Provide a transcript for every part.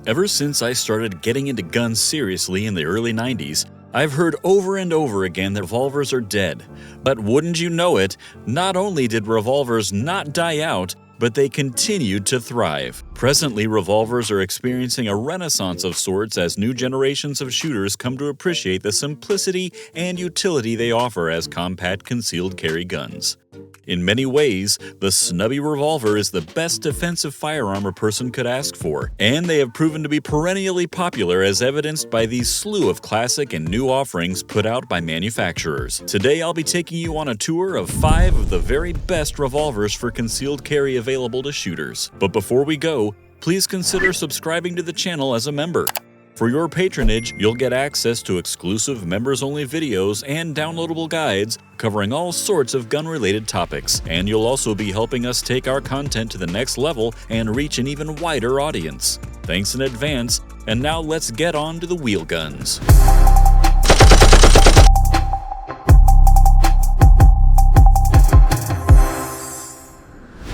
Ever since I started getting into guns seriously in the early 90s, I've heard over and over again that revolvers are dead. But wouldn't you know it, not only did revolvers not die out, but they continued to thrive. Presently, revolvers are experiencing a renaissance of sorts as new generations of shooters come to appreciate the simplicity and utility they offer as compact concealed carry guns. In many ways, the snubby revolver is the best defensive firearm a person could ask for, and they have proven to be perennially popular as evidenced by these slew of classic and new offerings put out by manufacturers. Today I'll be taking you on a tour of 5 of the very best revolvers for concealed carry available to shooters. But before we go, please consider subscribing to the channel as a member. For your patronage, you'll get access to exclusive members-only videos and downloadable guides covering all sorts of gun-related topics, and you'll also be helping us take our content to the next level and reach an even wider audience. Thanks in advance, and now let's get on to the wheel guns.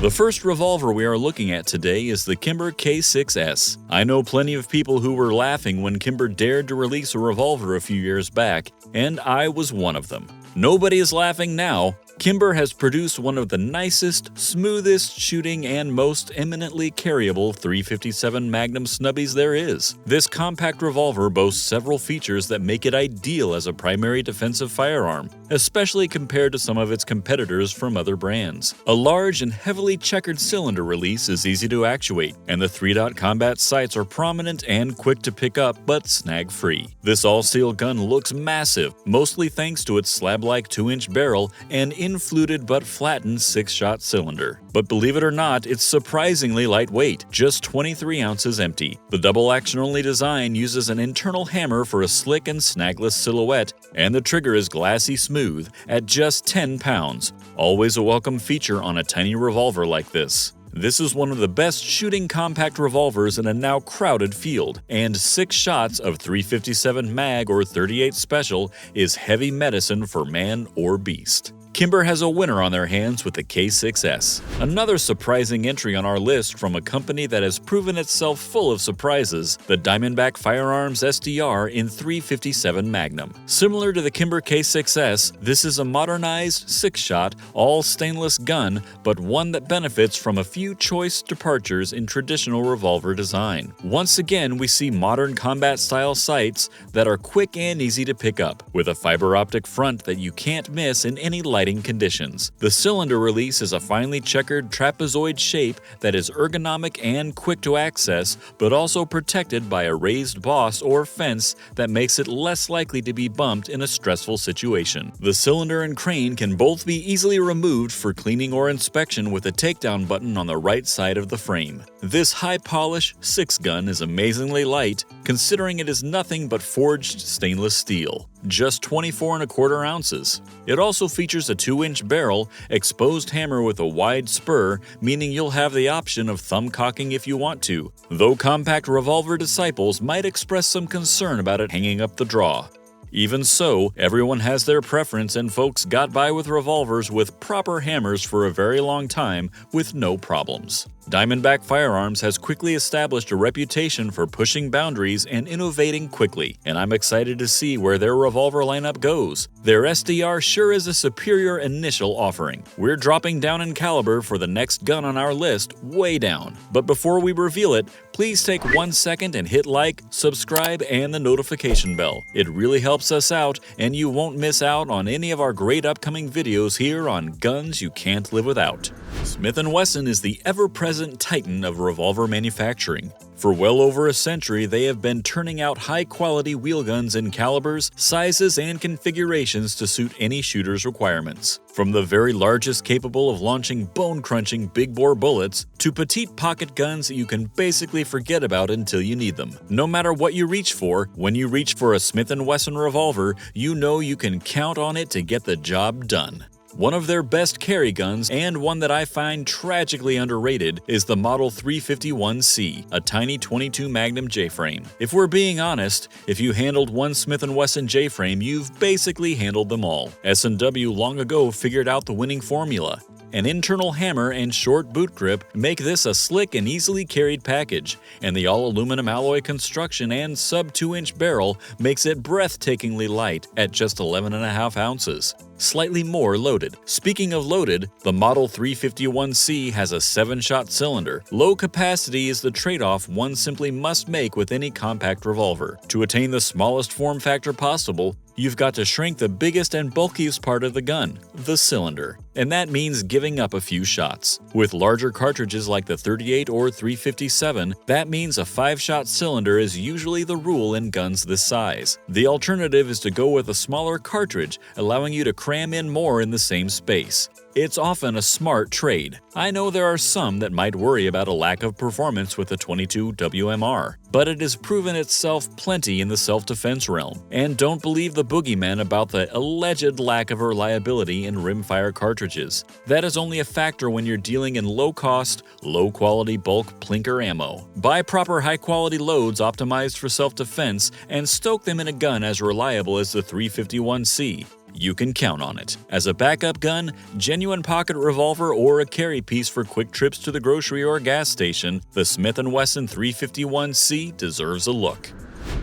The first revolver we are looking at today is the Kimber K6S. I know plenty of people who were laughing when Kimber dared to release a revolver a few years back, and I was one of them. Nobody is laughing now. Kimber has produced one of the nicest, smoothest shooting and most eminently carryable .357 Magnum snubbies there is. This compact revolver boasts several features that make it ideal as a primary defensive firearm, especially compared to some of its competitors from other brands. A large and heavily checkered cylinder release is easy to actuate, and the 3-dot combat sights are prominent and quick to pick up but snag-free. This all-steel gun looks massive, mostly thanks to its slab-like 2-inch barrel and influted but flattened 6-shot cylinder. But believe it or not, it's surprisingly lightweight, just 23 ounces empty. The double-action-only design uses an internal hammer for a slick and snagless silhouette, and the trigger is glassy smooth at just 10 pounds. Always a welcome feature on a tiny revolver like this. This is one of the best shooting compact revolvers in a now crowded field, and 6 shots of .357 mag or .38 special is heavy medicine for man or beast. Kimber has a winner on their hands with the K6S. Another surprising entry on our list from a company that has proven itself full of surprises, the Diamondback Firearms SDR in .357 Magnum. Similar to the Kimber K6S, this is a modernized 6-shot, all-stainless gun, but one that benefits from a few choice departures in traditional revolver design. Once again, we see modern combat-style sights that are quick and easy to pick up, with a fiber optic front that you can't miss in any lighting conditions. The cylinder release is a finely checkered trapezoid shape that is ergonomic and quick to access, but also protected by a raised boss or fence that makes it less likely to be bumped in a stressful situation. The cylinder and crane can both be easily removed for cleaning or inspection with a takedown button on the right side of the frame. This high-polish 6-gun is amazingly light, considering it is nothing but forged stainless steel, just 24¼ ounces. It also features a 2-inch barrel, exposed hammer with a wide spur, meaning you'll have the option of thumb cocking if you want to, though compact revolver disciples might express some concern about it hanging up the draw. Even so, everyone has their preference, and folks got by with revolvers with proper hammers for a very long time with no problems. Diamondback Firearms has quickly established a reputation for pushing boundaries and innovating quickly, and I'm excited to see where their revolver lineup goes. Their SDR sure is a superior initial offering. We're dropping down in caliber for the next gun on our list, way down. But before we reveal it, please take 1 second and hit like, subscribe, and the notification bell. It really helps us out, and you won't miss out on any of our great upcoming videos here on Guns You Can't Live Without. Smith & Wesson is the ever-present titan of revolver manufacturing. For well over a century, they have been turning out high-quality wheel guns in calibers, sizes, and configurations to suit any shooter's requirements. From the very largest capable of launching bone-crunching big-bore bullets to petite pocket guns that you can basically forget about until you need them. No matter what you reach for, when you reach for a Smith & Wesson revolver, you know you can count on it to get the job done. One of their best carry guns, and one that I find tragically underrated, is the Model 351C, a tiny 22 Magnum J-frame. If we're being honest, if you handled one Smith & Wesson J-frame, you've basically handled them all. S&W long ago figured out the winning formula. An internal hammer and short boot grip make this a slick and easily carried package, and the all-aluminum alloy construction and sub-2-inch barrel makes it breathtakingly light at just 11.5 ounces. Slightly more loaded. Speaking of loaded, the Model 351C has a 7-shot cylinder. Low capacity is the trade-off one simply must make with any compact revolver. To attain the smallest form factor possible, you've got to shrink the biggest and bulkiest part of the gun, the cylinder. And that means giving up a few shots. With larger cartridges like the 38 or 357, that means a 5-shot cylinder is usually the rule in guns this size. The alternative is to go with a smaller cartridge, allowing you to cram in more in the same space. It's often a smart trade. I know there are some that might worry about a lack of performance with the 22 WMR, but it has proven itself plenty in the self-defense realm. And don't believe the boogeyman about the alleged lack of reliability in rimfire cartridges. That is only a factor when you're dealing in low-cost, low-quality bulk plinker ammo. Buy proper high-quality loads optimized for self-defense and stoke them in a gun as reliable as the 351C. You can count on it. As a backup gun, genuine pocket revolver, or a carry piece for quick trips to the grocery or gas station, the Smith & Wesson 351C deserves a look.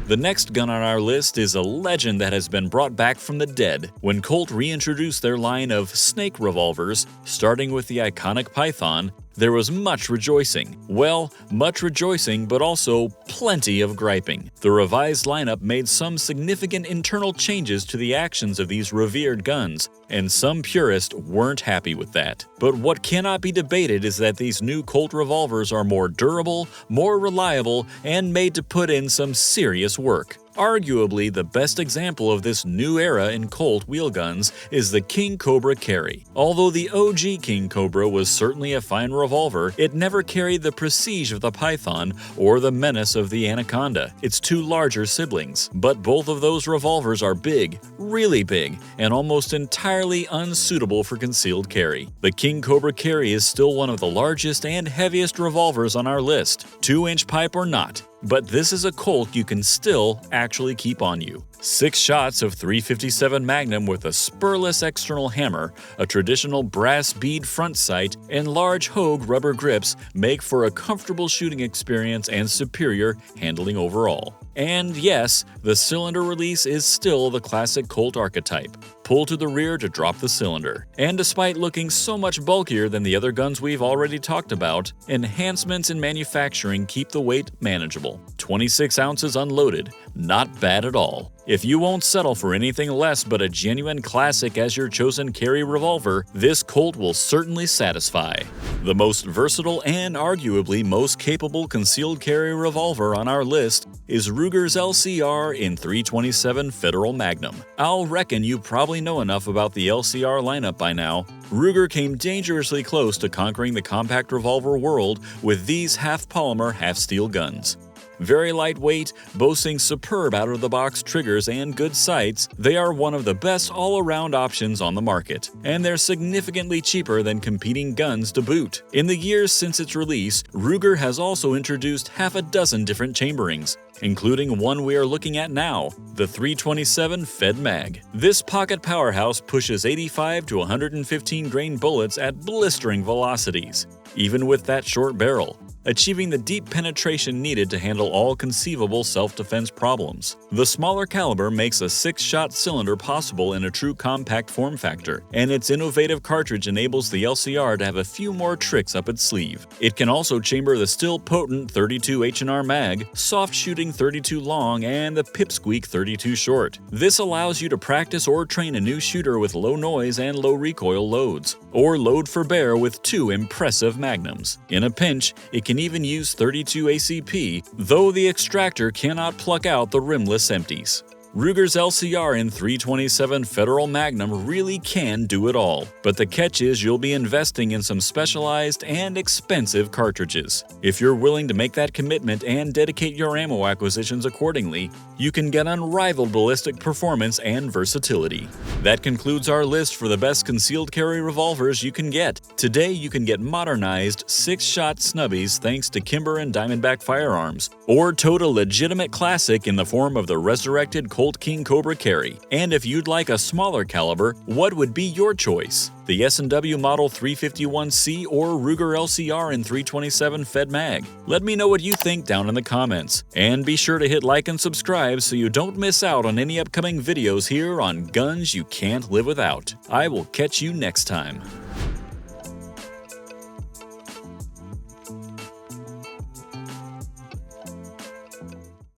The next gun on our list is a legend that has been brought back from the dead when Colt reintroduced their line of snake revolvers, starting with the iconic Python. There was much rejoicing. Well, much rejoicing, but also plenty of griping. The revised lineup made some significant internal changes to the actions of these revered guns, and some purists weren't happy with that. But what cannot be debated is that these new Colt revolvers are more durable, more reliable, and made to put in some serious work. Arguably, the best example of this new era in Colt wheel guns is the King Cobra carry. Although the OG King Cobra was certainly a fine revolver, it never carried the prestige of the Python or the menace of the Anaconda, its two larger siblings. But both of those revolvers are big, really big, and almost entirely unsuitable for concealed carry. The King Cobra carry is still one of the largest and heaviest revolvers on our list, 2-inch pipe or not. But this is a Colt you can still actually keep on you. 6 shots of 357 Magnum with a spurless external hammer, a traditional brass bead front sight, and large Hogue rubber grips make for a comfortable shooting experience and superior handling overall. And yes, the cylinder release is still the classic Colt archetype. Pull to the rear to drop the cylinder. And despite looking so much bulkier than the other guns we've already talked about, enhancements in manufacturing keep the weight manageable. 26 ounces unloaded, not bad at all. If you won't settle for anything less but a genuine classic as your chosen carry revolver, this Colt will certainly satisfy. The most versatile and arguably most capable concealed carry revolver on our list is Ruger's LCR in .327 Federal Magnum. I'll reckon you probably know enough about the LCR lineup by now. Ruger came dangerously close to conquering the compact revolver world with these half-polymer, half-steel guns. Very lightweight, boasting superb out-of-the-box triggers and good sights, they are one of the best all-around options on the market, and they're significantly cheaper than competing guns to boot. In the years since its release, Ruger has also introduced half a dozen different chamberings, including one we are looking at now, the .327 Fed Mag. This pocket powerhouse pushes 85 to 115 grain bullets at blistering velocities, even with that short barrel, achieving the deep penetration needed to handle all conceivable self-defense problems. The smaller caliber makes a 6-shot cylinder possible in a true compact form factor, and its innovative cartridge enables the LCR to have a few more tricks up its sleeve. It can also chamber the still potent 32 H&R mag, soft-shooting 32 long, and the pipsqueak 32 short. This allows you to practice or train a new shooter with low noise and low recoil loads, or load for bear with 2 impressive magnums. In a pinch, it can even use 32 ACP, though the extractor cannot pluck out the rimless empties. Ruger's LCR in .327 Federal Magnum really can do it all, but the catch is you'll be investing in some specialized and expensive cartridges. If you're willing to make that commitment and dedicate your ammo acquisitions accordingly, you can get unrivaled ballistic performance and versatility. That concludes our list for the best concealed carry revolvers you can get. Today you can get modernized 6-shot snubbies thanks to Kimber and Diamondback Firearms, or tote a legitimate classic in the form of the resurrected Colt King Cobra carry? And if you'd like a smaller caliber, what would be your choice? The S&W Model 351C or Ruger LCR in 327 Fed Mag? Let me know what you think down in the comments. And be sure to hit like and subscribe so you don't miss out on any upcoming videos here on Guns You Can't Live Without. I will catch you next time.